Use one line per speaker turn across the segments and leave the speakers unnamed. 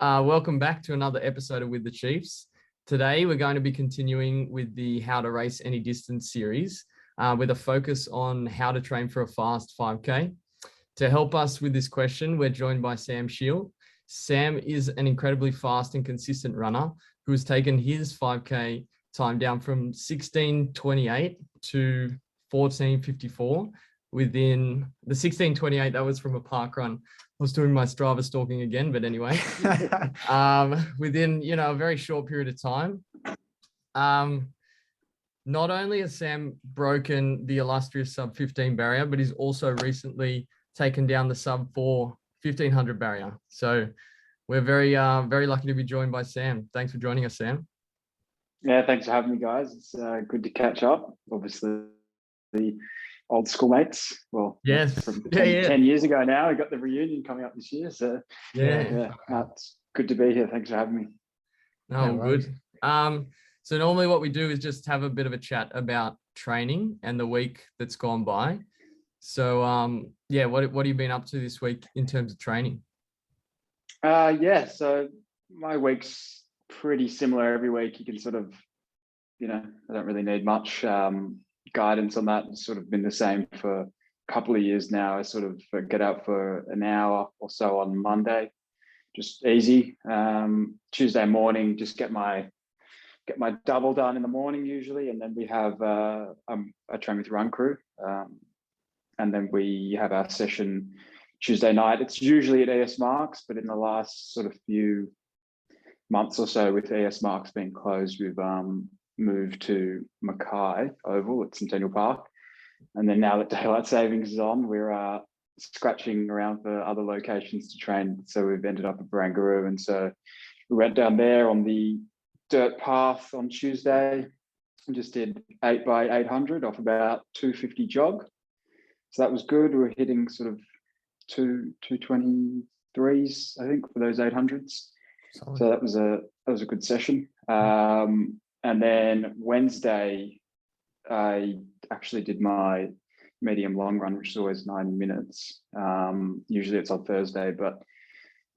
Welcome back to another episode of With the Chiefs. Today, we're going to be continuing with the How to Race Any Distance series with a focus on how to train for a fast 5K. To help us with this question, we're joined by Sam Shiell. Sam is an incredibly fast and consistent runner who has taken his 5K time down from 16:28 to 14:54. Within the 16:28, that was from a park run. I was doing my Strava stalking again, but anyway, within, a very short period of time. Not only has Sam broken the illustrious sub 15 barrier, but he's also recently taken down the sub 4 1500 barrier. So we're very lucky to be joined by Sam. Thanks for joining us, Sam.
Yeah, thanks for having me, guys. It's good to catch up. Obviously, the old schoolmates. Well,
yes,
from 10 years ago now. I got the reunion coming up this year. So yeah, it's good to be here. Thanks for having me.
No, good. So normally what we do is just have a bit of a chat about training and the week that's gone by. So what have you been up to this week in terms of training?
So my week's pretty similar every week. You can sort of, I don't really need much guidance on that. It's sort of been the same for a couple of years now. I sort of get out for an hour or so on Monday, just easy. Tuesday morning, just get my double done in the morning usually, and then we have I train with Run Crew, and then we have our session Tuesday night. It's usually at ES Marks, but in the last sort of few months or so, with ES Marks being closed, we've moved to Mackay Oval at Centennial Park. And then now that daylight savings is on, we're scratching around for other locations to train. So we've ended up at Barangaroo. And so we went down there on the dirt path on Tuesday and just did 8 by 800 off about 250 jog. So that was good. We were hitting sort of 223s, I think, for those 800s. Solid. So that was a good session. And then Wednesday, I actually did my medium long run, which is always 90 minutes. Usually it's on Thursday, but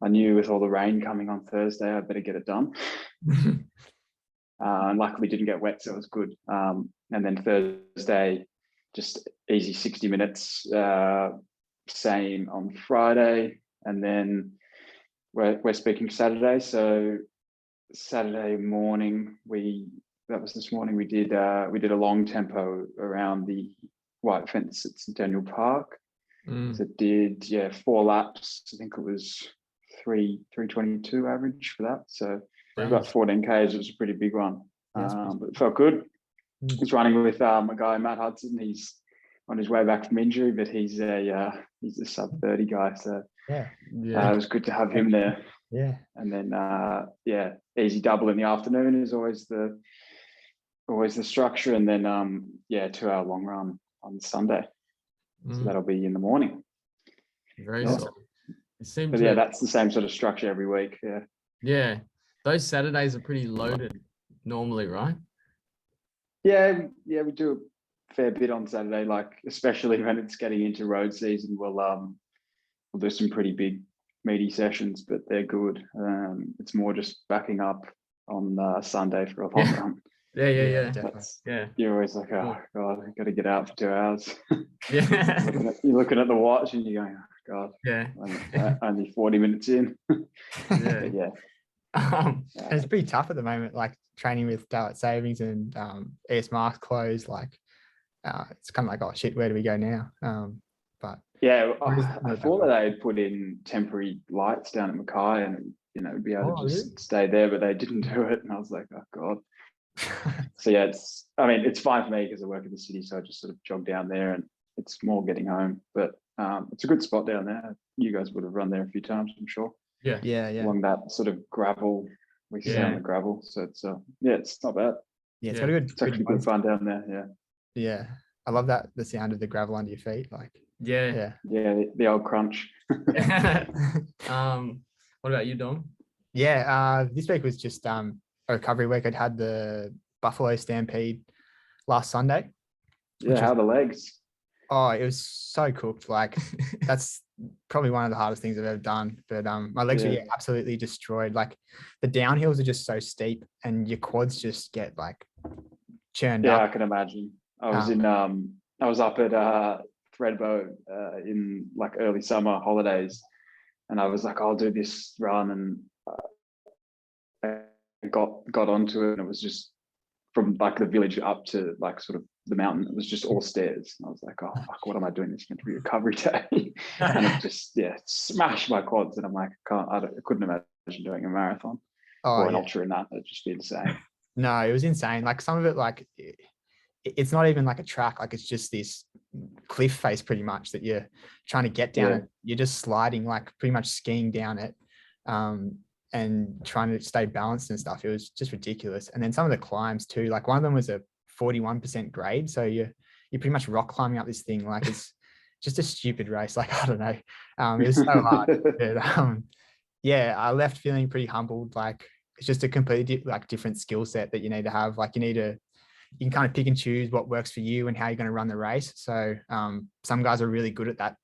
I knew with all the rain coming on Thursday, I better get it done. And luckily didn't get wet, so it was good. And then Thursday, just easy 60 minutes, same on Friday. And then we're speaking Saturday. So Saturday morning, this morning we did a long tempo around the white fence at Centennial Park. So did 4 laps. I think it was 322 average for that. So about 14 Ks. It was a pretty big one, but it felt good. I was running with my guy Matt Hudson. He's on his way back from injury, but he's a sub 30 guy. So it was good to have him there.
Yeah.
And then easy double in the afternoon is always the structure, and then 2-hour long run on Sunday. So that'll be in the morning.
Very solid.
That's the same sort of structure every week.
Yeah. Those Saturdays are pretty loaded normally, right?
Yeah, we do a fair bit on Saturday, like especially when it's getting into road season. We'll do some pretty big meaty sessions, but they're good. It's more just backing up on Sunday for a long run.
Yeah.
You're always like, oh God, I've got to get out for 2 hours.
Yeah.
You're looking at the watch and you're going, oh God, only 40 minutes in.
And it's pretty tough at the moment, like training with daylight savings and ES Marks closed. Like it's kind of like, oh shit, where do we go now? But
I thought that they had put in temporary lights down at Mackay and be able to just stay there, but they didn't do it, and I was like, oh God. So it's fine for me because I work in the city, so I just sort of jog down there, and it's more getting home. But it's a good spot down there. You guys would have run there a few times, I'm sure.
Yeah.
Along that sort of gravel, we sit on the gravel, so it's it's not bad.
It's got a good.
It's actually good fun down there.
Yeah, I love that, the sound of the gravel under your feet, like.
The old crunch.
What about you, Dom?
This week was just a recovery week. I'd had the Buffalo Stampede last Sunday.
How are the legs?
Oh, it was so cooked. Like that's probably one of the hardest things I've ever done. But my legs were absolutely destroyed. Like the downhills are just so steep and your quads just get like churned up.
Yeah, I can imagine. I was up at Threadbow in like early summer holidays, and I was like, I'll do this run, and I got onto it, and it was just from like the village up to like sort of the mountain. It was just all stairs, and I was like, oh fuck, what am I doing? This is meant to be recovery day, and it just smashed my quads, and I'm like, I couldn't imagine doing a marathon or an ultra in that. It'd just be insane.
No, it was insane. Like some of it, like it's not even like a track. Like it's just this cliff face pretty much that you're trying to get down. It. You're just sliding, like pretty much skiing down it, and trying to stay balanced and stuff. It was just ridiculous. And then some of the climbs too. Like one of them was a 41% grade, so you're pretty much rock climbing up this thing. Like it's just a stupid race. Like I don't know. It was so hard. But, yeah, I left feeling pretty humbled. Like it's just a completely different skill set that you need to have. Like you can kind of pick and choose what works for you and how you're going to run the race. So some guys are really good at that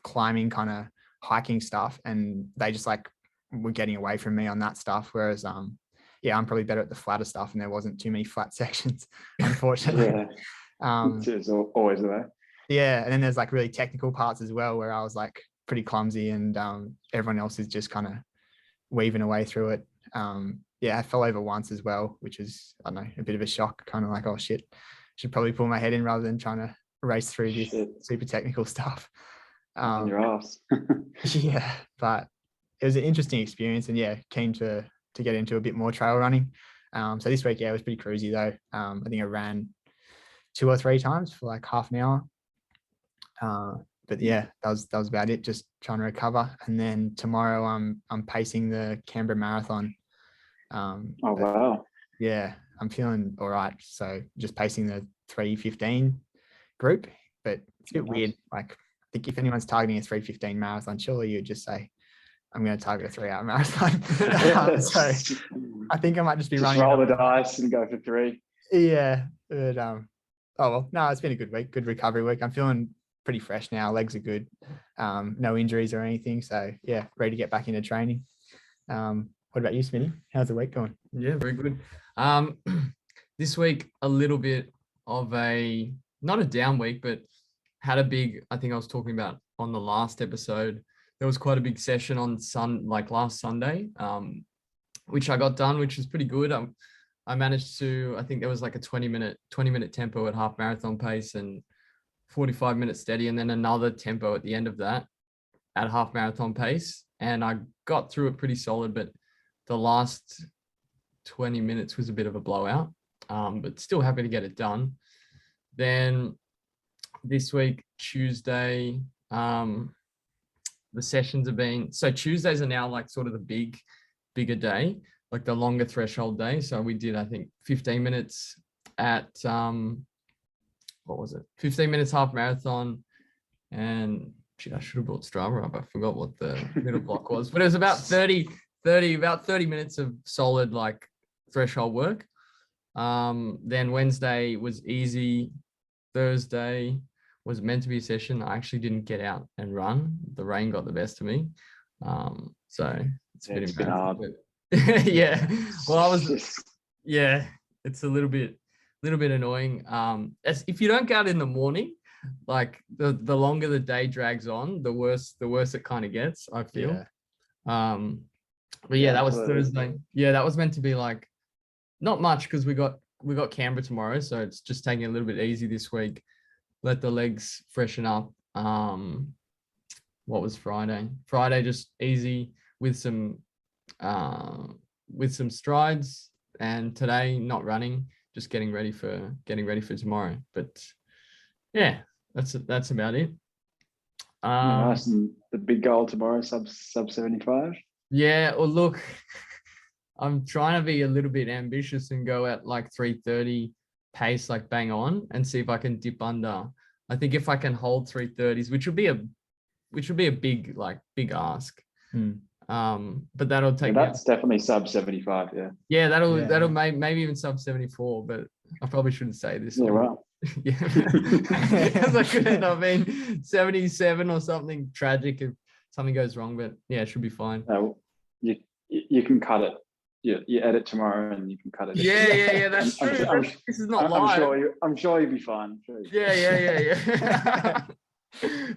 climbing kind of hiking stuff, and they just like were getting away from me on that stuff. Whereas I'm probably better at the flatter stuff, and there wasn't too many flat sections, unfortunately.
It's always the way.
Yeah, and then there's like really technical parts as well where I was like pretty clumsy, and everyone else is just kind of weaving away through it. I fell over once as well, which was, I don't know, a bit of a shock, kind of like, oh shit, should probably pull my head in rather than trying to race through this super technical stuff.
On your ass.
Yeah, but it was an interesting experience, and keen to get into a bit more trail running. So this week, it was pretty cruisy though. I think I ran 2 or 3 times for like half an hour. But that was about it, just trying to recover. And then tomorrow I'm pacing the Canberra Marathon.
Wow.
Yeah, I'm feeling all right. So just pacing the 3:15 group, but it's a bit weird. Like I think if anyone's targeting a 3:15 marathon, surely you'd just say, I'm going to target a 3-hour marathon. So I think I might just be running.
Roll the dice and go for 3.
Yeah. But, no, it's been a good week, good recovery week. I'm feeling pretty fresh now. Legs are good. No injuries or anything. So ready to get back into training. What about you, Smitty? How's the week going?
Yeah, very good. This week, a little bit of not a down week, but had a big, I think I was talking about on the last episode, there was quite a big session on last Sunday, which I got done, which was pretty good. I managed to, I think there was like a 20-minute tempo at half marathon pace and 45 minutes steady, and then another tempo at the end of that at half marathon pace. And I got through it pretty solid, but the last 20 minutes was a bit of a blowout, but still happy to get it done. Then this week, Tuesday, the sessions have been, so Tuesdays are now like sort of the bigger day, like the longer threshold day. So we did, I think 15 minutes at, 15 minutes half marathon. And I should have brought Strava up. I forgot what the middle block was, but it was about 30 minutes of solid like threshold work. Then Wednesday was easy. Thursday was meant to be a session. I actually didn't get out and run. The rain got the best of me. So it's been hard. Yeah. Well, it's a little bit annoying. If you don't go out in the morning, like the longer the day drags on, the worse it kind of gets, I feel. But that was Thursday. Yeah, that was meant to be like not much because we got Canberra tomorrow, so it's just taking it a little bit easy this week. Let the legs freshen up. What was Friday? Friday just easy with some strides, and today not running, just getting ready for tomorrow. But that's about it.
Nice. And the big goal tomorrow, sub 75.
Yeah, well, look, I'm trying to be a little bit ambitious and go at like 3:30 pace, like bang on, and see if I can dip under. I think if I can hold 3:30s, which would be a big ask. But that'll take.
That's definitely sub 75.
Yeah, that'll maybe even sub 74. But I probably shouldn't say this.
Yeah, well,
Yeah. Because I could end up being 77 or something tragic if something goes wrong, but yeah, it should be fine.
No, you can cut it. You edit tomorrow and you can cut it.
Yeah, that's true. This is not live.
I'm sure you'll be fine.
Yeah.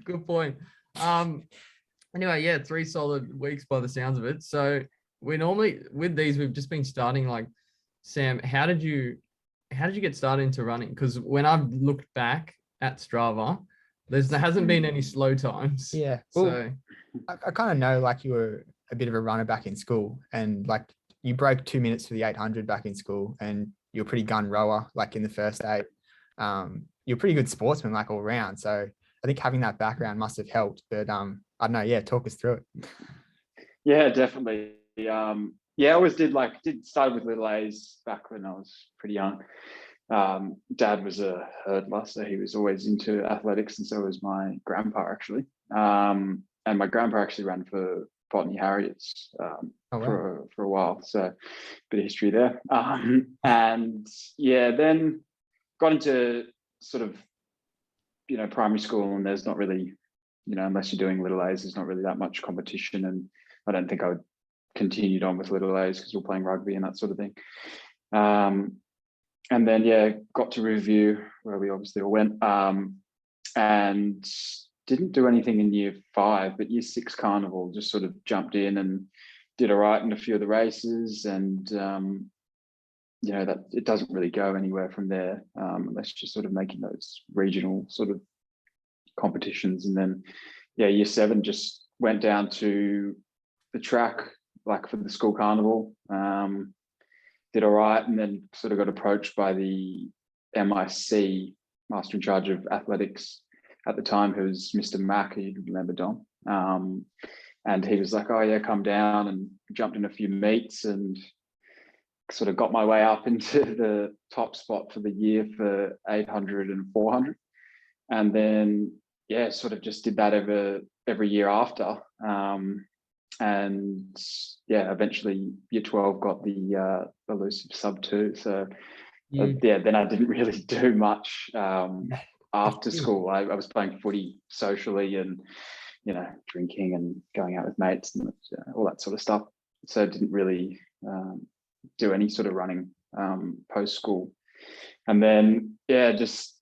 Good point. Anyway, yeah, 3 solid weeks by the sounds of it. So we normally, with these, we've just been starting like, Sam, how did you get started into running? Because when I've looked back at Strava, there hasn't been any slow times.
Yeah. Well, I kind of know like you were a bit of a runner back in school, and like you broke 2 minutes for the 800 back in school, and you're a pretty gun rower like in the first 8. You're a pretty good sportsman like all round. So I think having that background must have helped. But I don't know. Yeah, talk us through it.
Yeah, definitely. I always did start with little A's back when I was pretty young. Dad was a hurdler, so he was always into athletics, and so was my grandpa actually. And my grandpa actually ran for Botany Harriers for a while, so a bit of history there. And yeah, then got into sort of primary school, and there's not really, unless you're doing little A's, there's not really that much competition, and I don't think I would continued on with little A's because we're playing rugby and that sort of thing. And then got to review where we obviously all went, and didn't do anything in year 5, but year 6 carnival just sort of jumped in and did all right in a few of the races, and that it doesn't really go anywhere from there unless you're sort of making those regional sort of competitions. And then year 7 just went down to the track like for the school carnival, did all right, and then sort of got approached by the MIC, master in charge of athletics at the time, who was Mr. Mack, who you remember, Dom. And he was like, oh yeah, come down, and jumped in a few meets and sort of got my way up into the top spot for the year for 800 and 400. And then, sort of just did that every year after. And eventually year 12 got the elusive sub 2. So then I didn't really do much after school. I was playing footy socially and drinking and going out with mates and all that sort of stuff. So I didn't really do any sort of running post school. And then just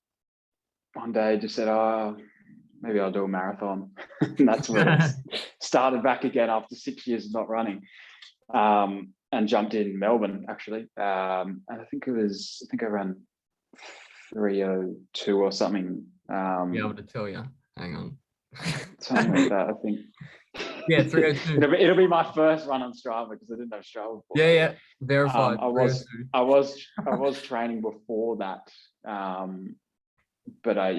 one day just said, oh, maybe I'll do a marathon. And that's when it started back again after 6 years of not running, and jumped in Melbourne actually. And I think I ran 3:02 or something.
Be able to tell you. Hang on.
Something like that, I think.
Yeah, 3:02.
It'll be my first run on Strava because I didn't have Strava before.
Yeah, verified.
I was training before that. But I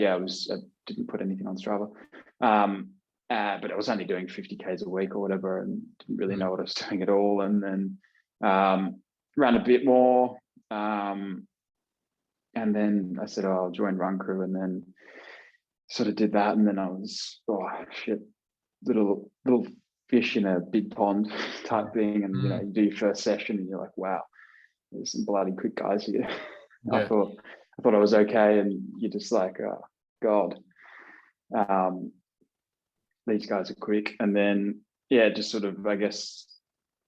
didn't put anything on Strava. But I was only doing 50 Ks a week or whatever, and didn't really know what I was doing at all. And then ran a bit more. And then I said, I'll join Run Crew, and then sort of did that. And then I was, little fish in a big pond type thing. And, you do your first session and you're like, wow, there's some bloody quick guys here. I thought I was okay, and you're just like, oh God, these guys are quick. And then just sort of, I guess,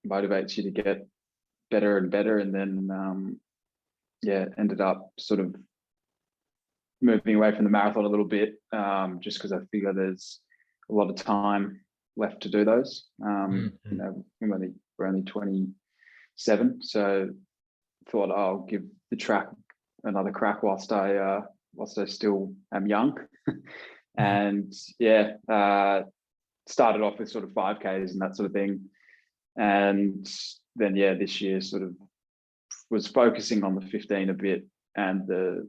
motivates you to get better and better. And then ended up sort of moving away from the marathon a little bit, just because I figure there's a lot of time left to do those. We're only 27, so thought I'll give the track another crack whilst I still am young. And started off with sort of 5Ks and that sort of thing, and then this year sort of was focusing on the 15 a bit and the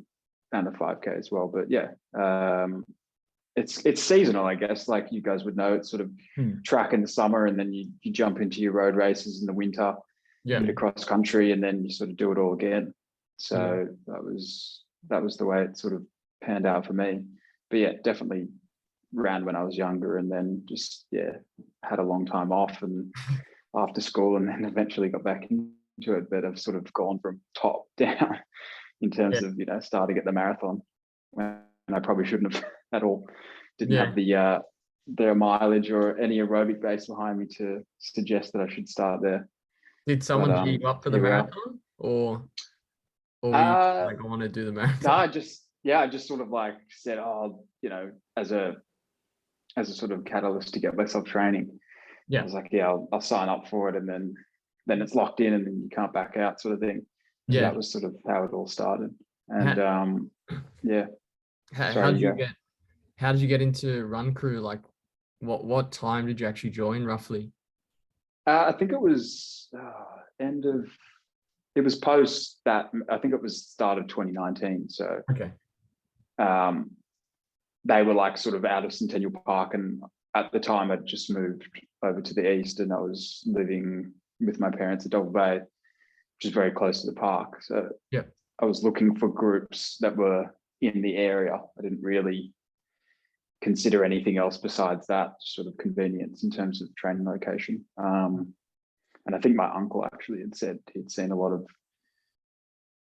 5K as well. But it's seasonal, I guess, like you guys would know. It's sort of track in the summer, and then you jump into your road races in the winter, bit of cross country, and then you sort of do it all again. So that was the way it sort of panned out for me. But definitely ran when I was younger, and then just had a long time off and after school, and then eventually got back into it. But I've sort of gone from top down in terms of starting at the marathon. when I probably shouldn't have at all. Didn't
Yeah.
have the mileage or any aerobic base behind me to suggest that I should start there.
Did someone gear you up for the
here we are.
marathon, or were you like, I want to do the marathon?
No, I just sort of like said, oh, you know, as a sort of catalyst to get myself training.
Yeah.
I was like, yeah, I'll sign up for it, and then it's locked in, and then you can't back out, sort of thing.
Yeah.
That was sort of how it all started. And yeah.
How did you get into Run Crew? Like, what time did you actually join roughly?
I think it was it was post that. I think it was start of 2019. So
okay.
They were like sort of out of Centennial Park, and at the time I'd just moved over to the east, and I was living with my parents at Double Bay, which is very close to the park. So
yeah,
I was looking for groups that were in the area. I didn't really consider anything else besides that sort of convenience in terms of training location. And I think my uncle actually had said he'd seen a lot of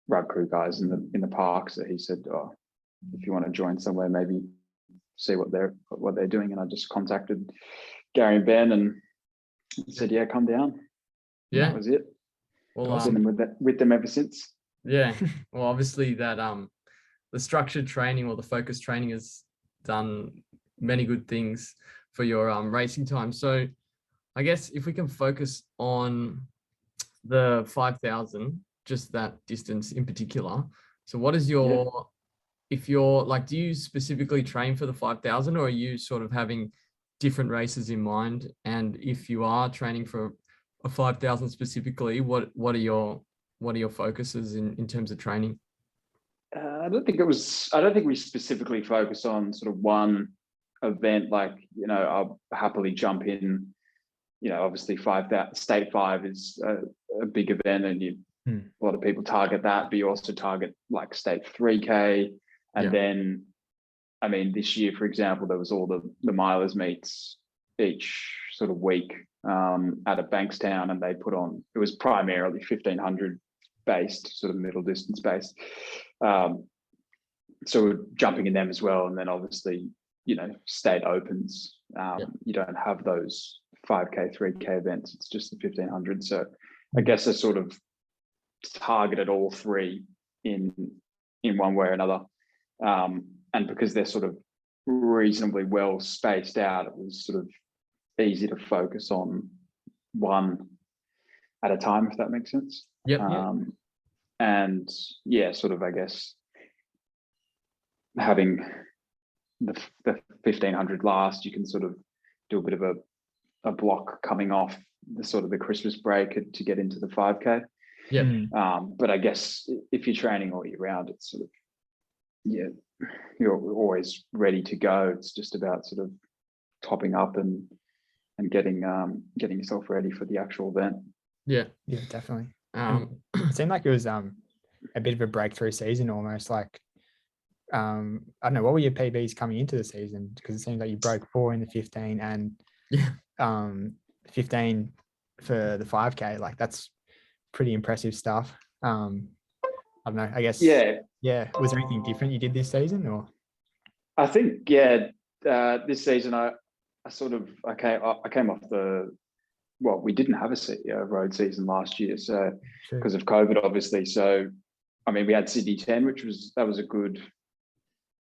Run Crew guys in the park. So he said, oh, if you want to join somewhere, maybe see what they're doing. And I just contacted Gary and Ben and said, yeah, come down.
Yeah,
and that was it.
Well,
I've been with them ever since.
Yeah. Well, obviously that the structured training or the focused training has done many good things for your racing time. So I guess if we can focus on the 5,000, just that distance in particular. So what is your, if you're like, do you specifically train for the 5,000, or are you sort of having different races in mind? And if you are training for a 5,000 specifically, what are your focuses in terms of training?
I don't think we specifically focus on sort of one event. Like, you know, I'll happily jump in, you know, obviously state 5 is a big event, and a lot of people target that, but you also target like state 3K. And then, I mean, this year, for example, there was all the Milers meets each sort of week out of Bankstown, and they put on, it was primarily 1,500 based, sort of middle distance based. So we're jumping in them as well. And then obviously, you know, state opens, you don't have those 5K, 3K events. It's just the 1,500. So I guess I sort of targeted all three in one way or another. And because they're sort of reasonably well spaced out, it was sort of easy to focus on one at a time, if that makes sense. And yeah, sort of, I guess, having the 1,500 last, you can sort of do a bit of a block coming off the sort of the Christmas break to get into the 5K. But I guess if you're training all year round, it's sort of, you're always ready to go. It's just about sort of topping up and getting yourself ready for the actual event.
Yeah, definitely. It seemed like it was a bit of a breakthrough season almost. Like, I don't know, what were your PBs coming into the season? Because it seems like you broke 4 in the 15 and 15 for the 5K. Like, that's pretty impressive stuff. I don't know, I guess. Yeah. Was there anything different you did this season, or?
I think, this season I came off we didn't have a road season last year, so because of COVID, obviously. So, I mean, we had Sydney 10, which was a good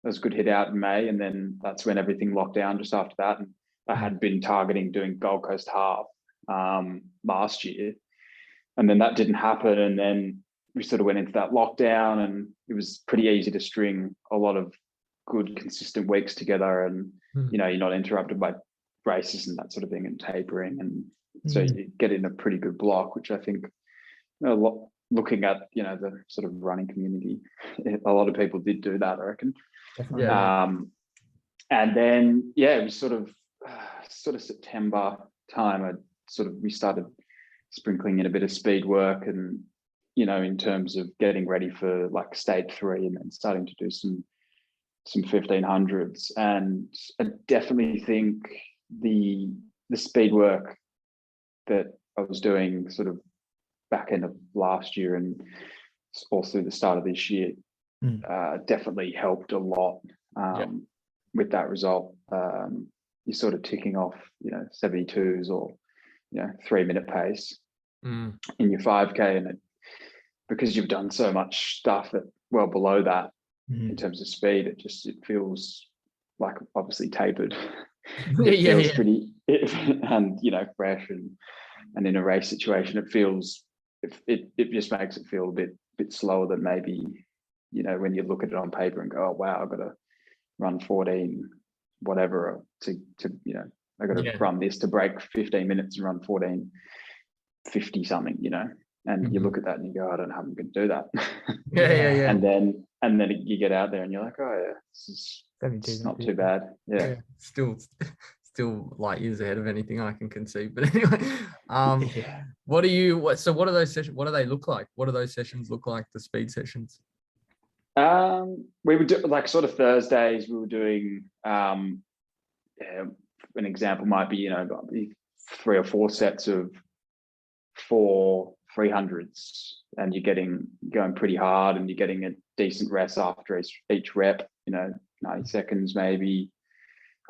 hit out in May, and then that's when everything locked down just after that. And I had been targeting doing Gold Coast half last year, and then that didn't happen, and then we sort of went into that lockdown, and it was pretty easy to string a lot of good consistent weeks together, and you know, you're not interrupted by races and that sort of thing, and tapering, and so you get in a pretty good block, which I think, looking at, you know, the sort of running community, a lot of people did do that, I reckon.
Definitely.
And then it was sort of September time. We started sprinkling in a bit of speed work, and, you know, in terms of getting ready for like state 3, and then starting to do some 1,500s. And I definitely think the speed work that I was doing sort of back end of last year and all through the start of this year definitely helped a lot with that result. You're sort of ticking off, 72s or 3-minute pace in your 5K, and because you've done so much stuff at well below that in terms of speed, it feels like obviously tapered. It feels pretty and fresh, and in a race situation it feels it just makes it feel a bit slower than maybe when you look at it on paper and go, oh wow, I've got to run 14 whatever to I got to run this to break 15 minutes and run 14:50 something, and you look at that and you go, I don't know how I'm going to do that.
Yeah.
And then you get out there and you're like, oh yeah, this is not too bad. Yeah.
Still light years ahead of anything I can conceive. But anyway, what are those sessions? What do they look like? What do those sessions look like? The speed sessions?
We would do like sort of Thursdays. We were doing an example might be 3 or 4 sets of 4 300s, and you're going pretty hard, and you're getting a decent rest after each rep. 90 seconds maybe,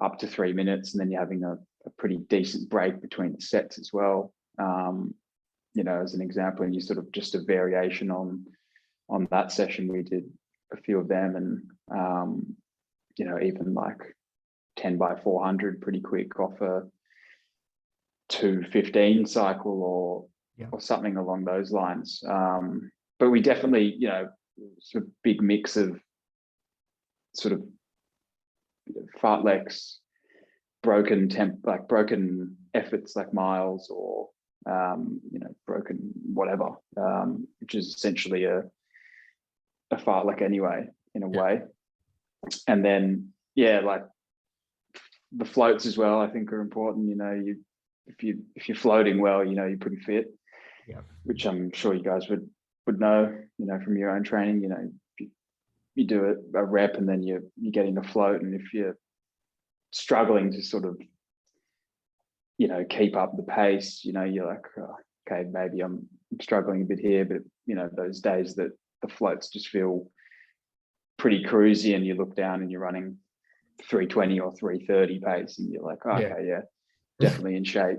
up to 3 minutes, and then you're having a pretty decent break between the sets as well. As an example, and you sort of just a variation on that session. We did a few of them, and even like 10 by 400 pretty quick off a 2:15 cycle or something along those lines. But we definitely, sort of big mix of sort of fartleks, broken efforts like miles, or broken whatever, which is essentially a fartlek anyway, in a way. And then like the floats as well, I think are important. If you're floating well, you're pretty fit, which I'm sure you guys would know, from your own training. You do a rep and then you're getting the float, and if you're struggling to sort of keep up the pace, you're like, oh, okay, maybe I'm struggling a bit here. But those days that the floats just feel pretty cruisy, and you look down and you're running 3:20 or 3:30 pace, and you're like, oh, okay, yeah, definitely in shape.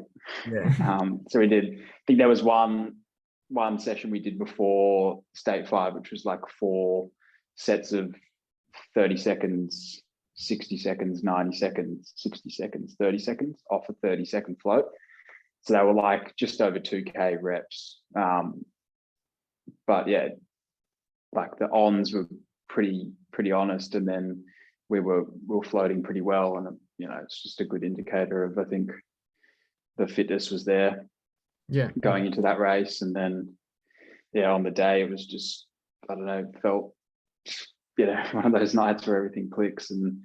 So we did, I think there was one session we did before state 5, which was like 4 sets of 30 seconds, 60 seconds, 90 seconds, 60 seconds, 30 seconds off a 30-second float. So they were like just over 2K reps. But yeah, like the ons were pretty honest, and then we were floating pretty well, and it's just a good indicator of, I think, the fitness was there going into that race. And then on the day, it was just, I don't know, felt one of those nights where everything clicks. And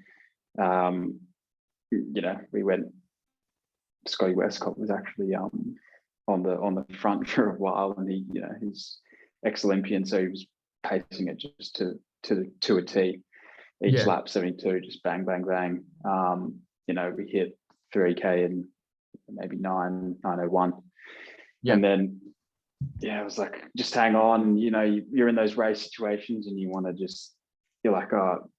we went, Scotty Westcott was actually on the front for a while, and he's ex-Olympian, so he was pacing it just to a T each lap, 72, just bang bang bang. We hit 3K in maybe 9:01, and then it was like, just hang on. You're in those race situations, and you want to you're like, oh,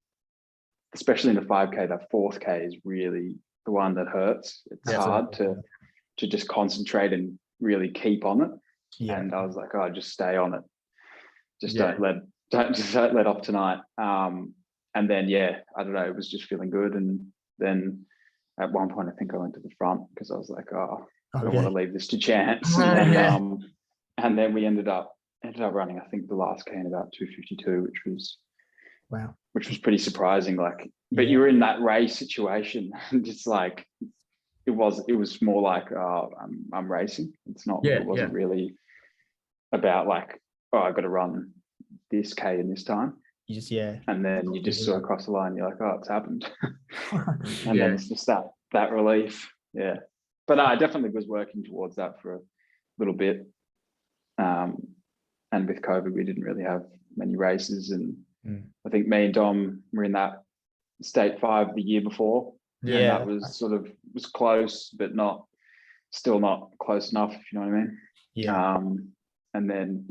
especially in the 5K, that 4th K is really the one that hurts. It's hard to just concentrate and really keep on it. And I was like, oh, just stay on it. Just don't let off tonight. And then I don't know, it was just feeling good. And then at one point, I think I went to the front because I was like, oh, I don't want to leave this to chance. And then we ended up running, I think, the last K in about 2:52, which was pretty surprising. Like, but you were in that race situation, and it's like it was more like, oh, I'm racing. It's not. It wasn't really about like, oh, I've got to run this K in this time.
You just
and then you just saw across the line. You're like, oh, it's happened. And then it's just that relief. Yeah, but I definitely was working towards that for a little bit. And with COVID, we didn't really have many races, and I think me and Dom were in that state 5 the year before. That was was close, but still not close enough, if you know what I mean. And then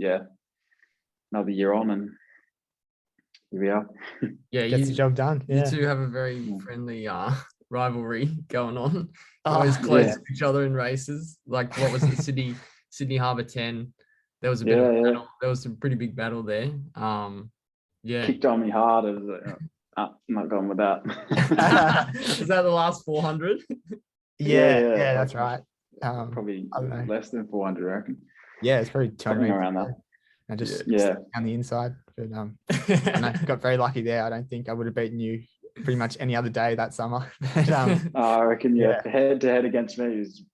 another year on, and here we are.
Yeah,
Gets the job done.
you
Yeah.
two have a very friendly rivalry going on.
Oh,
Always close
yeah.
to each other in races. Like what was it, Sydney Harbour 10? There was a bit of a battle. There was some pretty big battle there. Yeah.
Kicked on me hard. I was like, I'm not going with that.
Is that the last 400?
Yeah, that's right.
Probably
I don't know.
less than 400, I reckon.
Yeah, it's probably 200
Something around that.
I just
Yeah.
on the inside, but I got very lucky there. I don't think I would have beaten you pretty much any other day that summer. But,
I reckon head to head against me is.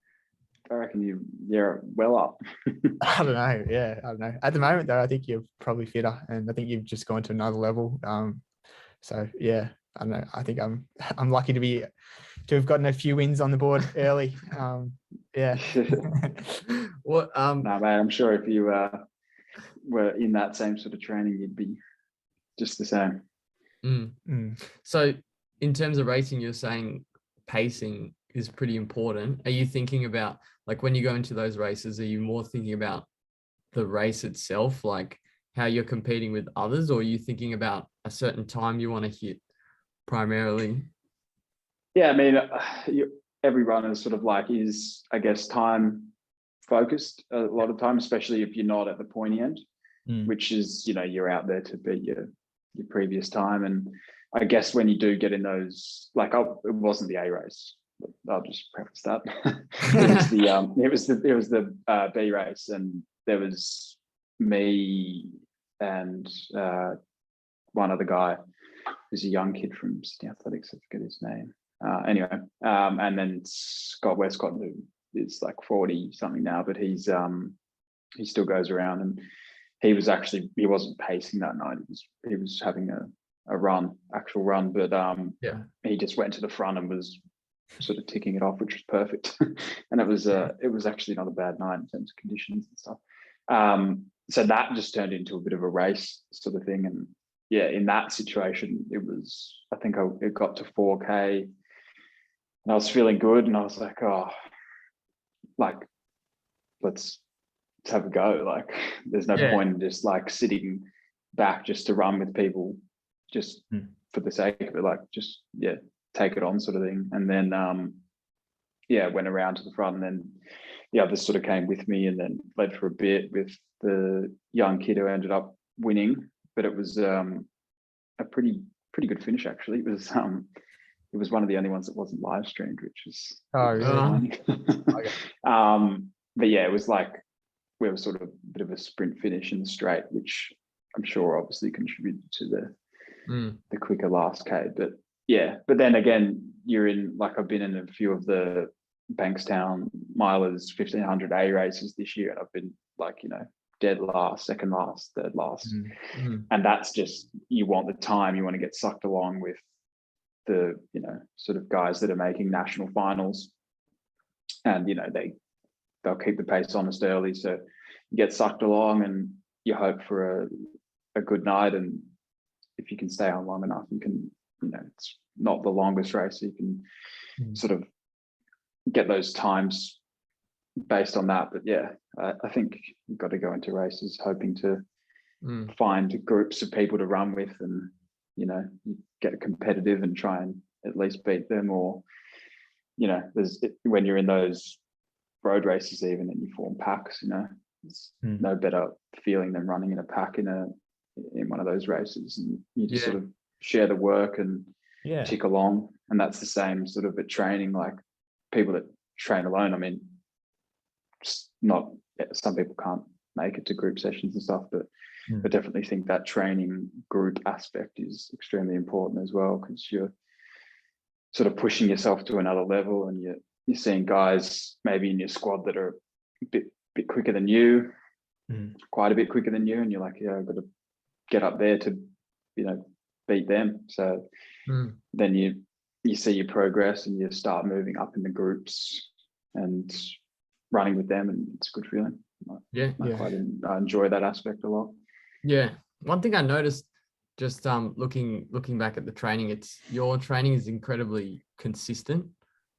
I reckon you're well up.
I don't know. Yeah, I don't know. At the moment, though, I think you're probably fitter, and I think you've just gone to another level. So yeah, I don't know. I think I'm lucky to have gotten a few wins on the board early. Yeah.
What?
No, mate. I'm sure if you were in that same sort of training, you'd be just the same.
So, in terms of racing, you're saying pacing is pretty important. Are you thinking about, like, when you go into those races, are you more thinking about the race itself, like how you're competing with others, or are you thinking about a certain time you want to hit primarily?
Yeah, I mean, every runner sort of like is, I guess, time focused a lot of time, especially if you're not at the pointy end, which is, you're out there to beat your previous time. And I guess when you do get in those, like, it wasn't the A race. I'll just preface that. it was the B race, and there was me and one other guy who's a young kid from Sydney Athletics. I forget his name. Anyway, and then Scott Westcott, who is like 40 something now, but he still goes around, and he wasn't pacing that night. He was having a actual run, but he just went to the front and was sort of ticking it off, which was perfect. And it was actually not a bad night in terms of conditions and stuff. So that just turned into a bit of a race sort of thing. And yeah, in that situation, I think it got to 4K, and I was feeling good, and I was like, let's have a go. Like, there's no point in just like sitting back just to run with people just for the sake of it. Like, just take it on sort of thing. And then went around to the front, and then the others sort of came with me, and then led for a bit with the young kid who ended up winning. But it was a pretty good finish, actually. It was one of the only ones that wasn't live streamed, which is
really?
But yeah, it was like we were sort of a bit of a sprint finish in the straight, which I'm sure obviously contributed to the quicker last K. But yeah, but then again, I've been in a few of the Bankstown Milers 1500 A races this year, and I've been like, dead last, second last, third last. And that's just, you want the time, you want to get sucked along with the, sort of guys that are making national finals, and, they'll keep the pace honest early. So you get sucked along, and you hope for a good night. And if you can stay on long enough, you can, it's not the longest race, so you can sort of get those times based on that. But yeah, I think you've got to go into races hoping to find groups of people to run with, and you get competitive and try and at least beat them. Or when you're in those road races, even, and you form packs, it's no better feeling than running in a pack in one of those races, and you just sort of share the work and tick along. And that's the same sort of at training. Like, people that train alone, I mean, some people can't make it to group sessions and stuff, but I definitely think that training group aspect is extremely important as well, because you're sort of pushing yourself to another level, and you're seeing guys maybe in your squad that are a bit quicker than you, quite a bit quicker than you, and you're like, I've got to get up there to beat them. So then you see your progress, and you start moving up in the groups and running with them, and it's a good feeling. I enjoy that aspect a lot. Yeah.
One thing I noticed, just looking back at the training, your training is incredibly consistent.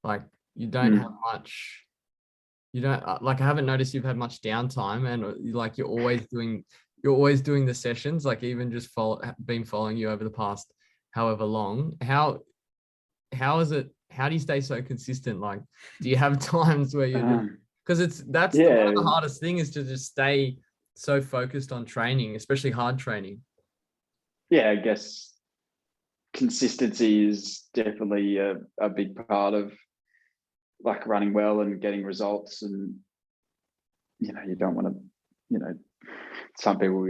Like, you don't have much, I haven't noticed you've had much downtime, and like, you're always doing you're always doing the sessions, like even just been following you over the past however long. How is it? How do you stay so consistent? Like, do you have times where you're because that's one of the hardest thing is to just stay so focused on training, especially hard training.
Yeah, I guess consistency is definitely a big part of like running well and getting results. And you don't want to, some people,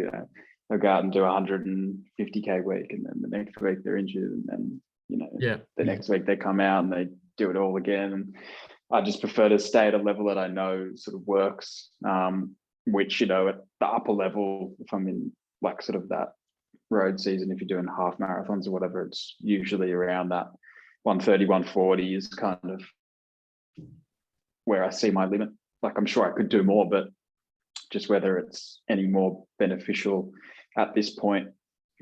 they'll go out and do 150k week, and then the next week they're injured, and then the next week they come out and they do it all again. And I just prefer to stay at a level that I know sort of works, which at the upper level, if I'm in like sort of that road season, if you're doing half marathons or whatever, it's usually around that 130, 140 is kind of where I see my limit. Like, I'm sure I could do more, but just whether it's any more beneficial at this point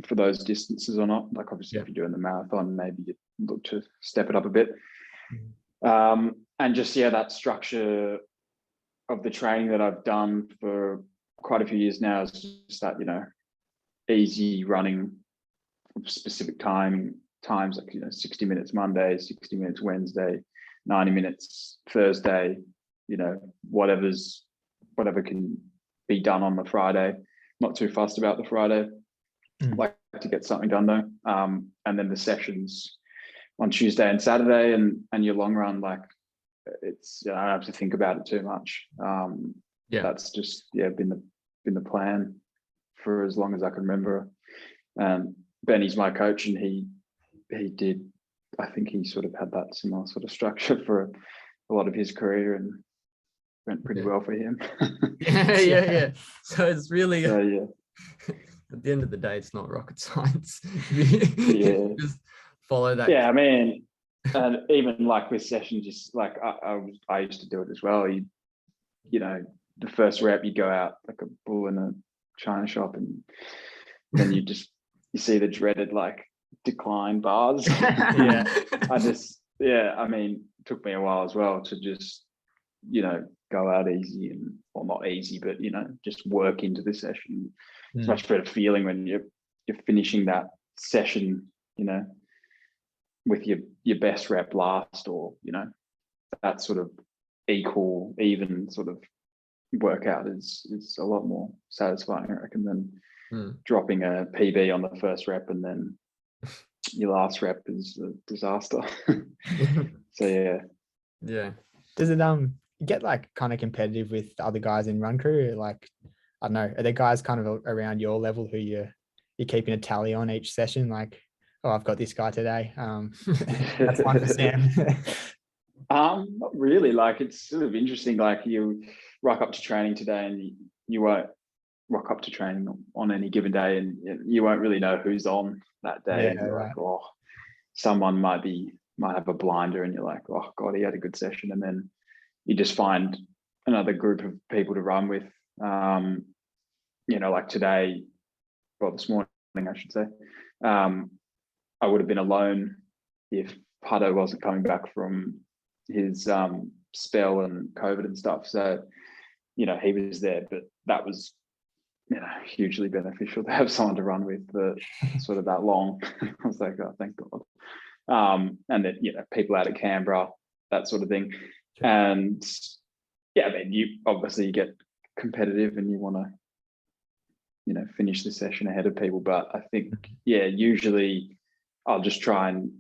for those distances or not. Like, obviously, if you're doing the marathon, maybe you look to step it up a bit. And just, that structure of the training that I've done for quite a few years now is just that, easy running, specific times, like, 60 minutes Monday, 60 minutes Wednesday, 90 minutes Thursday, whatever can be done on the Friday. Not too fussed about the Friday. Like to get something done though. And then the sessions on Tuesday and Saturday, and your long run, like it's, I don't have to think about it too much. That's just been the plan for as long as I can remember. Benny's my coach, and he did, I think he sort of had that similar sort of structure for a lot of his career, and went pretty well for him.
Yeah. So it's really at the end of the day, it's not rocket science. Just follow that.
Yeah, I mean, and even like with sessions, just like I used to do it as well. The first rep, you go out like a bull in a china shop, and then you see the dreaded like decline bars. I mean, it took me a while as well to just go out easy, and well, not easy, but just work into the session. It's much better feeling when you're finishing that session with your best rep last, or that sort of even sort of workout is a lot more satisfying, I reckon, than dropping a PB on the first rep and then your last rep is a disaster. So
does it get like kind of competitive with other guys in run crew? Like, I don't know, are there guys kind of around your level who you're keeping a tally on each session? Like, oh, I've got this guy today. That's one for Sam.
Not really. Like, it's sort of interesting. Like, you rock up to training today, and you won't rock up to training on any given day, and you won't really know who's on that day. And you're like, oh, someone might have a blinder, and you're like, oh God, he had a good session. And then you just find another group of people to run with. Like today, well, this morning, I should say, I would have been alone if Pado wasn't coming back from his spell and COVID and stuff. So, he was there, but that was, hugely beneficial to have someone to run with for sort of that long. I was like, oh, thank God. And then, people out at Canberra, that sort of thing. Sure. And I mean, you obviously get competitive and you want to, finish the session ahead of people. But I think, usually I'll just try and,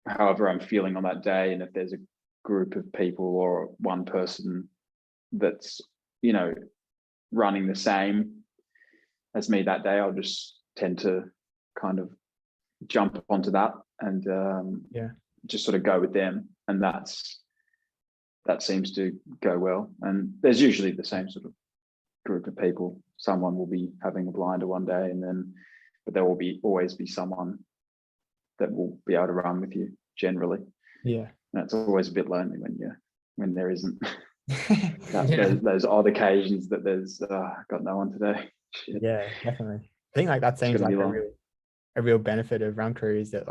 however I'm feeling on that day, and if there's a group of people or one person that's, running the same as me that day, I'll just tend to kind of jump onto that and just sort of go with them. And that seems to go well. And there's usually the same sort of group of people. Someone will be having a blinder one day, but there will always be someone that will be able to run with you generally. Yeah. And it's always a bit lonely when there isn't those odd occasions that there's got no one today. Shit.
Yeah, definitely. I think like that seems like a real benefit of run crew is that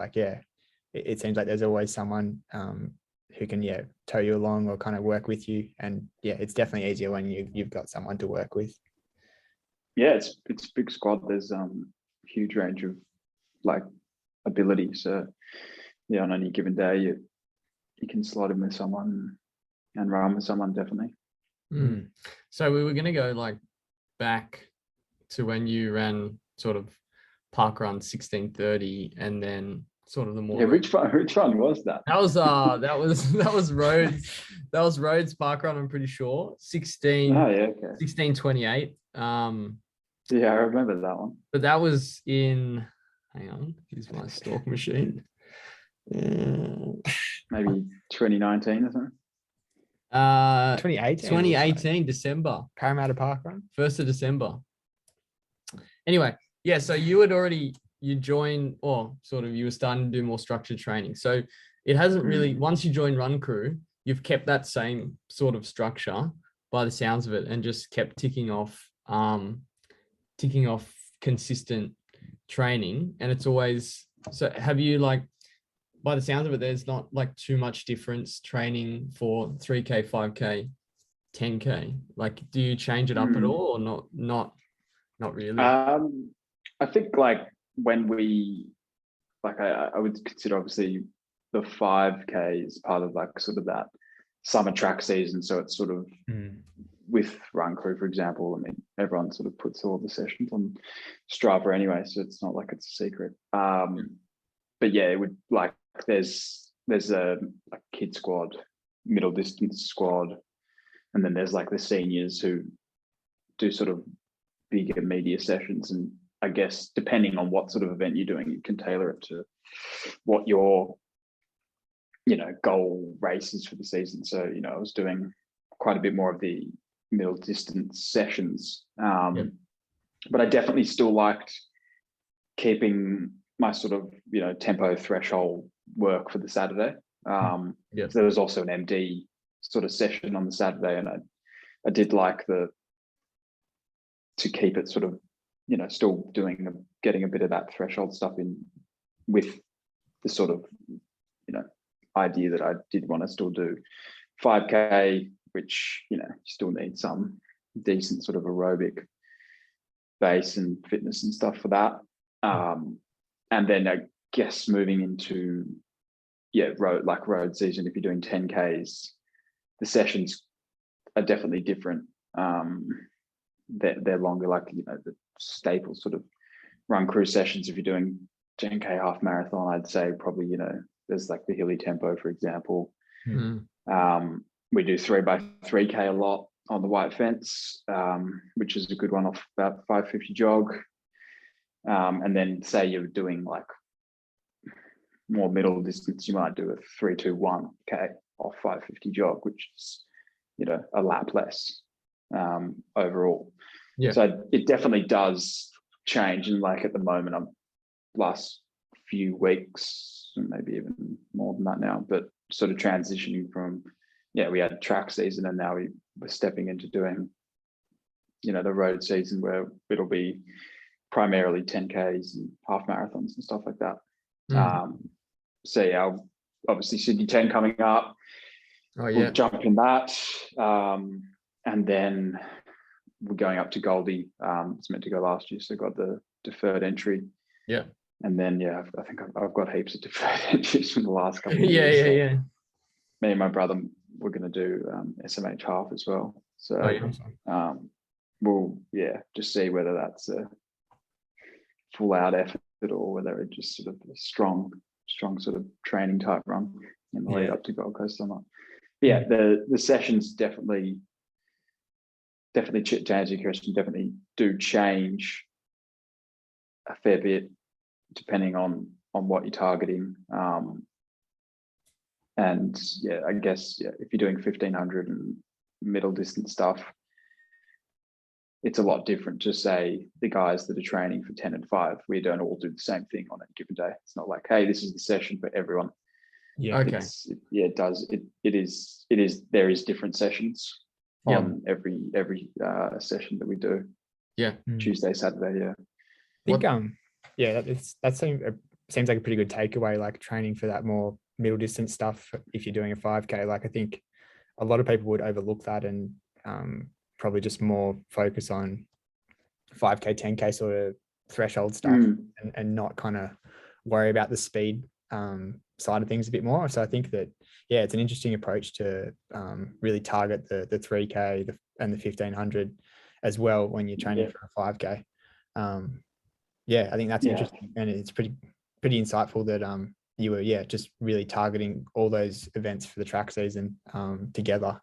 it seems like there's always someone who can tow you along or kind of work with you, and it's definitely easier when you've got someone to work with.
yeah, it's a big squad. There's huge range of like ability. So yeah, on any given day, you can slot in with someone and run with someone, definitely.
So we were going to go like back to when you ran sort of park run 1630, and then sort of the more.
Yeah, which one was that?
That was Rhodes. That was Rhodes park run, I'm pretty sure. 1628.
Yeah, I remember that one.
But that was in, hang on, here's my stalk machine.
Maybe 2019 or something.
2018
December.
Parramatta Park Run,
1st of December. Anyway, yeah, so you joined, or sort of you were starting to do more structured training. So it hasn't really, once you join Run Crew, you've kept that same sort of structure by the sounds of it, and just kept ticking off consistent training. And it's always, so have you, like, by the sounds of it, there's not like too much difference training for 3K, 5K, 10K. Like, do you change it up at all, or not really?
I think like when we, like I would consider obviously the 5K is part of like sort of that summer track season. So it's sort of with Run Crew, for example, I mean, everyone sort of puts all the sessions on Strava anyway, so it's not like it's a secret. But yeah, it would, like, there's a like kid squad, middle distance squad, and then there's like the seniors who do sort of bigger media sessions. And I guess depending on what sort of event you're doing, you can tailor it to what your, goal race is for the season. So, I was doing quite a bit more of the middle distance sessions. But I definitely still liked keeping my sort of, tempo threshold work for the Saturday. So there was also an MD sort of session on the Saturday, and I did like to keep it sort of, still getting a bit of that threshold stuff in, with the sort of, idea that I did want to still do 5K, which, you still need some decent sort of aerobic base and fitness and stuff for that. And then I guess moving into, road season, if you're doing 10Ks, the sessions are definitely different. They're longer, like, the staple sort of Run Crew sessions. If you're doing 10K half marathon, I'd say probably, there's like the hilly tempo, for example. We do 3x3K a lot on the white fence, which is a good one off about 550 jog. And then say you're doing like more middle distance, you might do a 3-2-1K off 550 jog, which is, a lap less overall. So it definitely does change. And like at the moment, last few weeks, maybe even more than that now, but sort of transitioning from, we had track season, and now we're stepping into doing, the road season, where it'll be primarily 10Ks and half marathons and stuff like that. So yeah, obviously Sydney 10 coming up. We'll jump in that. And then we're going up to Goldie. It's meant to go last year, so got the deferred entry. And then I think I've got heaps of deferred entries from the last couple of years. Me and my brother, we're going to do SMH half as well. So we'll just see whether that's a full out effort or whether it just sort of a strong sort of training type run in the lead up to Gold Coast or not. But the sessions definitely to answer your question, definitely do change a fair bit depending on what you're targeting. And I guess if you're doing 1500 and middle distance stuff, it's a lot different to say the guys that are training for 10 and 5. We don't all do the same thing on a given day. It's not like, hey, this is the session for everyone. It does. It is. There is different sessions on every session that we do. Tuesday, Saturday.
I think that seems like a pretty good takeaway, like training for that more middle distance stuff. If you're doing a 5K, like I think a lot of people would overlook that and probably just more focus on 5K, 10K sort of threshold stuff and not kind of worry about the speed side of things a bit more. So I think that, yeah, it's an interesting approach to really target the 3K and the 1500 as well when you're training for a 5K. Yeah, I think that's interesting, and it's pretty insightful that you were just really targeting all those events for the track season together.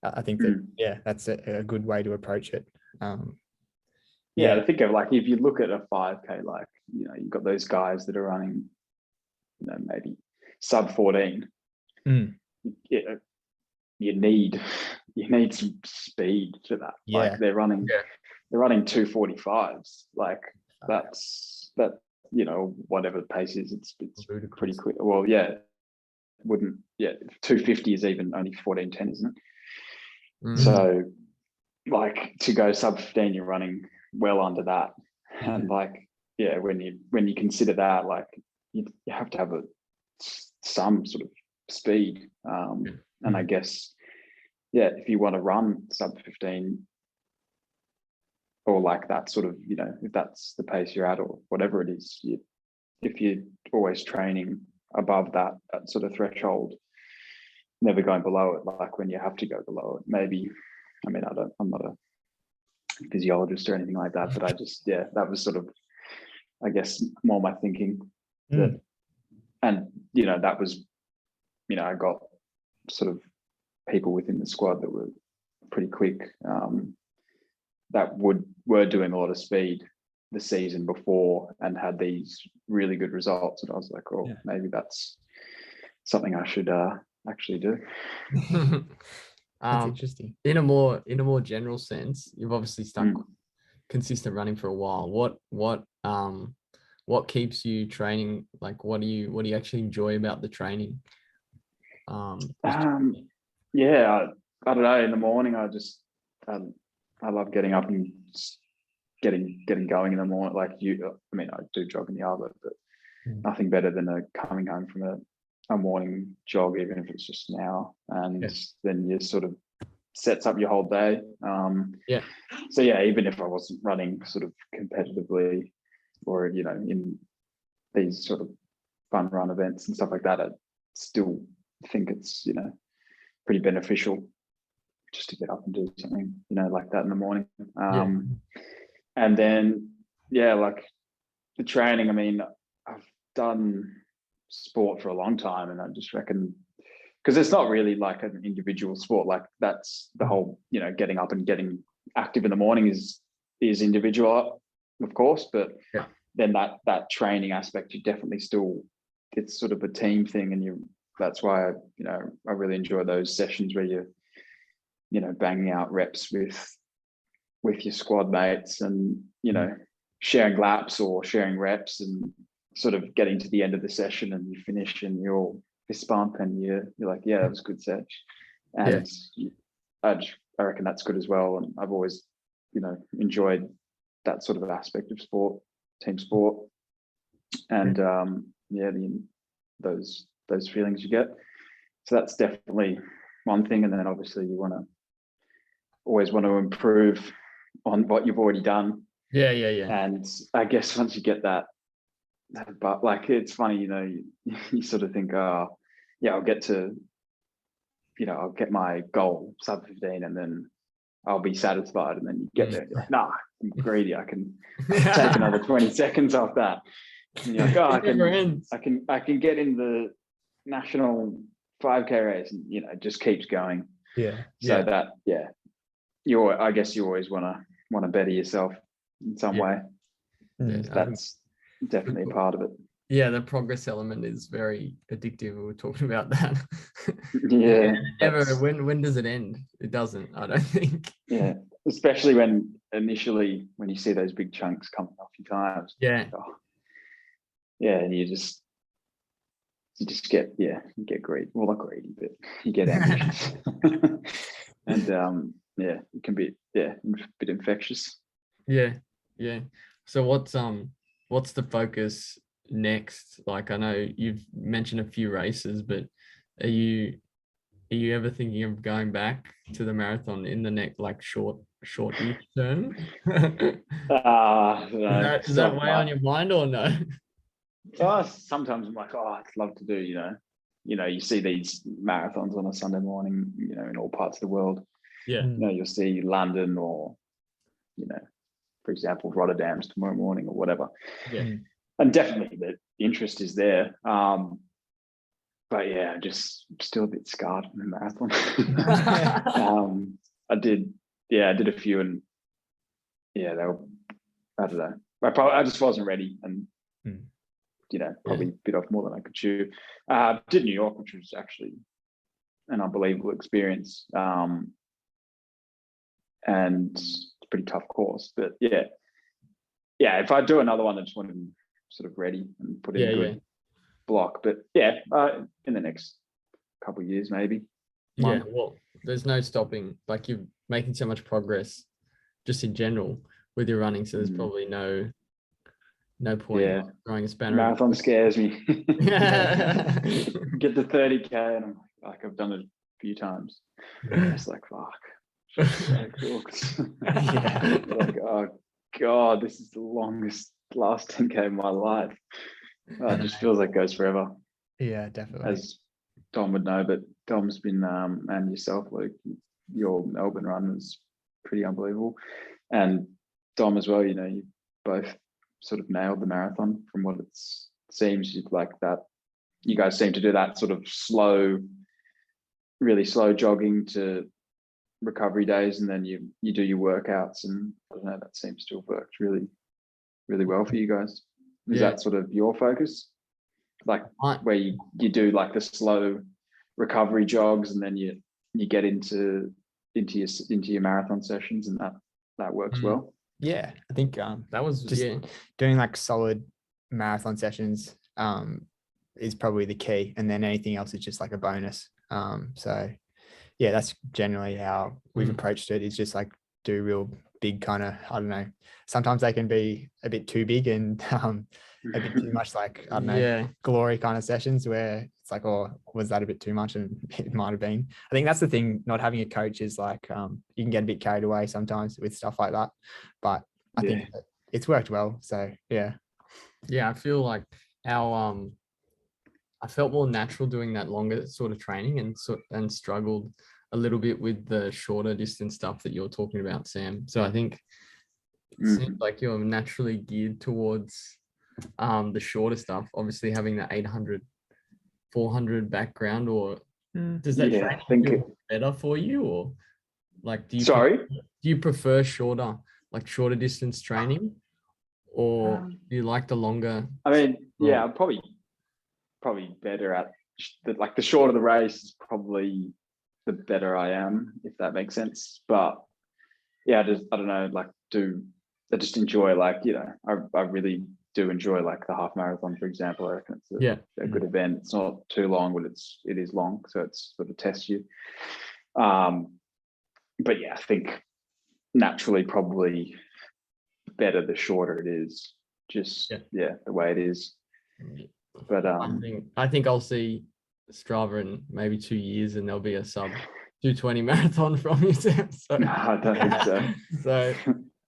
I think that that's a good way to approach it.
I think of like, if you look at a 5K, like, you know, you've got those guys that are running, you know, maybe sub 14. You need some speed to that. Like they're running 2:45s. Like that's you know, whatever the pace is, it's pretty quick. Well, 250 is even only 14:10, isn't it? So like, to go sub 15, you're running well under that. And like, when you consider that, like, you have to have some sort of speed. And I guess, if you want to run sub 15, or like that sort of, you know, if that's the pace you're at or whatever it is, if you're always training above that sort of threshold, never going below it, like when you have to go below it, maybe, I mean, I'm not a physiologist or anything like that, but I just, that was sort of, I guess, more my thinking. And, you know, that was, you know, I got sort of people within the squad that were pretty quick, that were doing a lot of speed the season before and had these really good results. And I was like, maybe that's something I should actually do.
That's interesting.
In a more general sense, you've obviously stuck consistent running for a while. What keeps you training? Like, what do you actually enjoy about the training?
I don't know. In the morning, I love getting up and just getting going in the morning. Like I do jog in the arbor, but nothing better than coming home from a morning jog, even if it's just an hour, and then you sort of sets up your whole day. So even if I wasn't running sort of competitively, or, you know, in these sort of fun run events and stuff like that, I still think it's, you know, pretty beneficial just to get up and do something, you know, like that in the morning. And then like the training, I mean, I've done sport for a long time, and I just reckon, because it's not really like an individual sport, like that's the whole, you know, getting up and getting active in the morning is individual, of course, but then that training aspect, you definitely still, it's sort of a team thing, and that's why I really enjoy those sessions where you're, you know, banging out reps with your squad mates, and, you know, sharing laps or sharing reps, and sort of getting to the end of the session and you finish and you're all fist bump and you're like, that was a good set. And I reckon that's good as well. And I've always, you know, enjoyed that sort of aspect of sport, team sport, and those feelings you get. So that's definitely one thing. And then obviously you always want to improve on what you've already done. And I guess once you get that, but like, it's funny, you know, you sort of think, I'll get to, you know, I'll get my goal sub 15 and then I'll be satisfied. And then you get there, you're like, nah, I'm greedy, I can take another 20 seconds off that. And you're like, I can get in the national 5K race, and, you know, it just keeps going. So that, I guess you always want to better yourself in some way. That's definitely a part of it.
The progress element is very addictive. We were talking about that. When does it end? It doesn't, I don't think.
Especially when you see those big chunks coming off your tires. And you just get you get greedy. Well, not greedy, but you get ambitious. And it can be a bit infectious.
So what's the focus next? Like, I know you've mentioned a few races, but are you ever thinking of going back to the marathon in the next, like, short short-ish term?
No,
Does that weigh on your mind or no?
Sometimes I'm like, I'd love to do, you see these marathons on a Sunday morning, in all parts of the world.
Yeah.
You'll see London or, for example, Rotterdam's tomorrow morning or whatever.
Yeah.
And definitely the interest is there. But yeah, just still a bit scarred from the marathon. I did a few, and they were, I don't know. I just wasn't ready, and probably bit off more than I could chew. Did New York, which was actually an unbelievable experience, and it's a pretty tough course. But if I do another one, I just want to be sort of ready and put in a good block. But in the next couple of years, maybe.
Well, there's no stopping. Like, you're making so much progress just in general with your running, so there's probably no point in throwing a spanner.
Marathon scares me. Get to 30K and I'm like, I've done it a few times. It's like, fuck. Like, oh God, this is the last 10K of my life. It just feels like it goes forever.
Yeah, definitely.
As Dom would know, but Dom's been, and yourself, Luke, your Melbourne run was pretty unbelievable. And Dom as well, you both sort of nailed the marathon from what it seems like. That you guys seem to do that sort of really slow jogging to recovery days, and then you do your workouts, and I don't know, that seems to have worked really, really well for you guys. Is that sort of your focus? Like where you do like the slow recovery jogs, and then you get into your marathon sessions, and that works well.
Yeah, I think
that was
just doing like solid marathon sessions is probably the key, and then anything else is just like a bonus. So yeah, that's generally how we've approached it. Is just like do real big kind of, I don't know, sometimes they can be a bit too big and a bit too much, like, I don't know, glory kind of sessions where it's like, oh, was that a bit too much? And it might have been. I think that's the thing, not having a coach is like, you can get a bit carried away sometimes with stuff like that, but I think it's worked well. So yeah,
I feel like I felt more natural doing that longer sort of training, and struggled a little bit with the shorter distance stuff that you're talking about, Sam. So I think it seems like you're naturally geared towards the shorter stuff, obviously having the 800, 400 background, or does that training feel better for you, or like, do you prefer shorter distance training, or do you like the longer?
I mean, I'm probably better at the shorter the race is probably the better I am, if that makes sense. But I don't know, I just enjoy, I really do enjoy like the half marathon, for example. I reckon it's a good event. It's not too long, but it is long, so it's sort of tests you. But I think naturally probably better the shorter it is, just the way it is. But
I think I'll see Strava in maybe 2 years, and there'll be a sub 220 marathon from you, Sam. So.
No, I don't think so.
So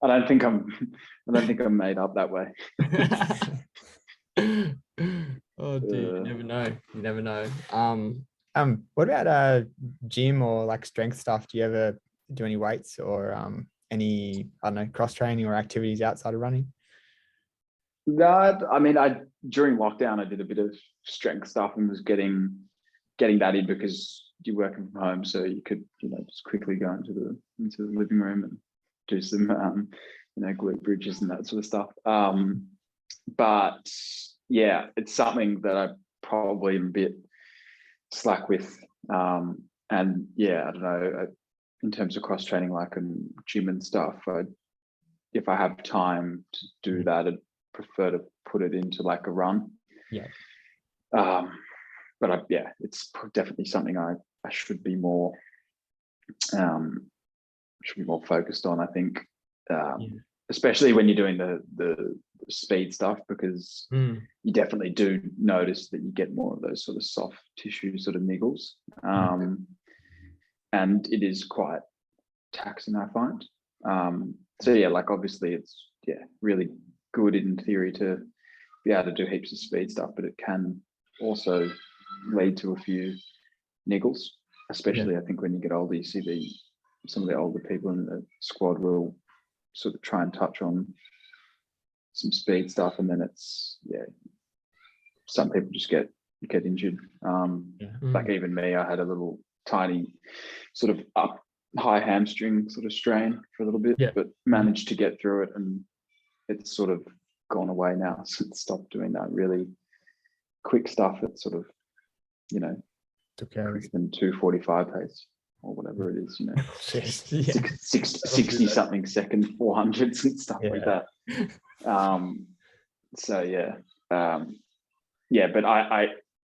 I don't think I'm made up that way.
Oh dear, you never know.
What about gym or like strength stuff? Do you ever do any weights or any, I don't know, cross training or activities outside of running?
No, I mean, during lockdown I did a bit of strength stuff and was getting that in because you're working from home, so you could just quickly go into the living room and do some glute bridges and that sort of stuff. But it's something that I probably am a bit slack with. And I don't know, in terms of cross training, like in gym and stuff, if I have time to do that, I'd prefer to put it into like a run. But it's definitely something I should be more focused on, I think. Especially when you're doing the speed stuff, because you definitely do notice that you get more of those sort of soft tissue sort of niggles, and it is quite taxing, I find. So yeah, like obviously it's really good in theory to be able to do heaps of speed stuff, but it can also lead to a few niggles, especially I think when you get older. You see some of the older people in the squad will sort of try and touch on some speed stuff, and then it's some people just get injured. Like even me, I had a little tiny sort of high hamstring sort of strain for a little bit, but managed to get through it, and it's sort of gone away now. So it's stopped doing that really quick stuff. It's sort of, quicker than 2:45 pace or whatever it is, 60 something second 400s and stuff like that. But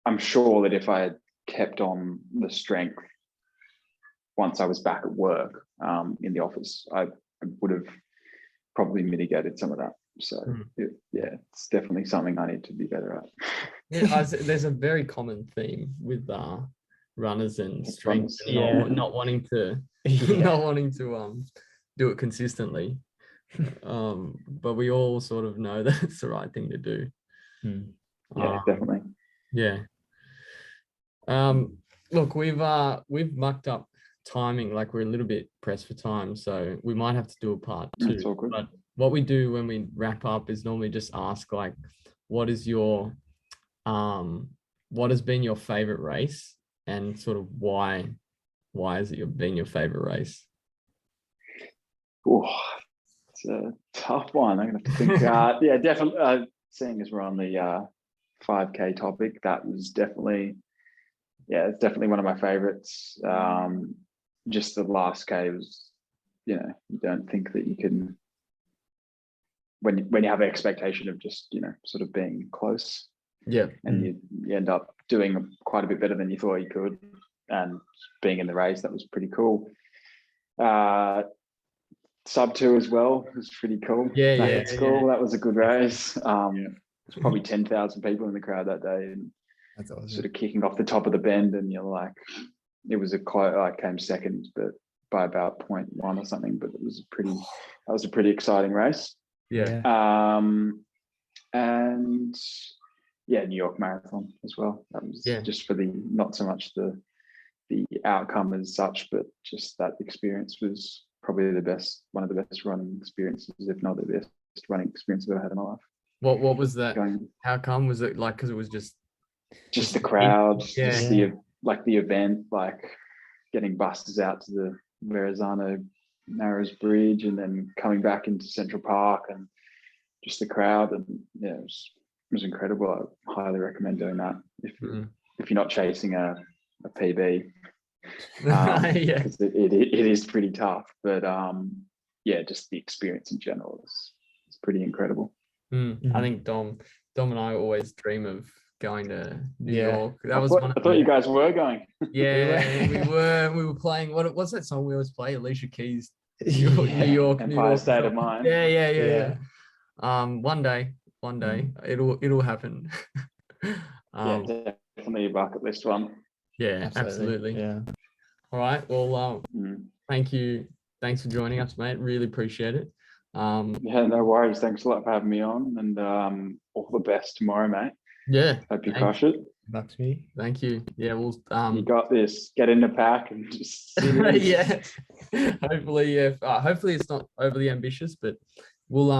I'm sure that if I had kept on the strength once I was back at work in the office, I would have probably mitigated some of that. So it's definitely something I need to be better at.
There's a very common theme with runners and strength, not wanting to do it consistently. But we all sort of know that it's the right thing to do.
Definitely.
Look, we've mucked up timing, like we're a little bit pressed for time, so we might have to do a part 2.
That's all good.
But what we do when we wrap up is normally just ask, like, what has been your favorite race, and sort of why has it been your favorite race?
Oh, it's a tough one. I'm gonna have to think. Definitely. Seeing as we're on the 5K topic, that was definitely, it's definitely one of my favorites. Just the last K was, you don't think that you can, when you have an expectation of just, sort of being close. And you end up doing quite a bit better than you thought you could, and being in the race, that was pretty cool. Sub 2 as well was pretty cool. That was a good race. There's probably 10,000 people in the crowd that day, and that's awesome. Sort of kicking off the top of the bend, and you're like, it was I came second, but by about 0.1 or something, but that was a pretty exciting race. And New York Marathon as well. That was just for not so much the outcome as such, but just that experience was probably one of the best running experiences, if not the best running experience I've ever had in my life.
What was that? How come? Was it like because it was just
the crowd, just the event, like getting buses out to the Verrazano Narrows Bridge and then coming back into Central Park, and just the crowd, and it was incredible. I highly recommend doing that if you're not chasing a PB. Because it is pretty tough, but just the experience in general is pretty incredible.
I think Dom and I always dream of going to New York. I
thought you guys were going.
We were playing. What's that song we always play? Alicia Keys, New York,
Empire State of Mind.
Yeah. One day it'll happen.
Definitely a bucket list one.
Absolutely. All right, well, thank you. Thanks for joining us, mate. Really appreciate it.
No worries. Thanks a lot for having me on, and all the best tomorrow, mate. Hope you crush it.
That's me.
Thank you. We'll
you got this. Get in the pack and just
hopefully it's not overly ambitious, but we'll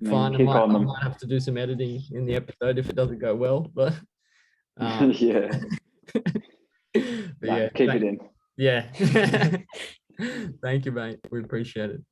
find I might have to do some editing in the episode if it doesn't go well, but
keep it in.
Thank you, mate. We appreciate it.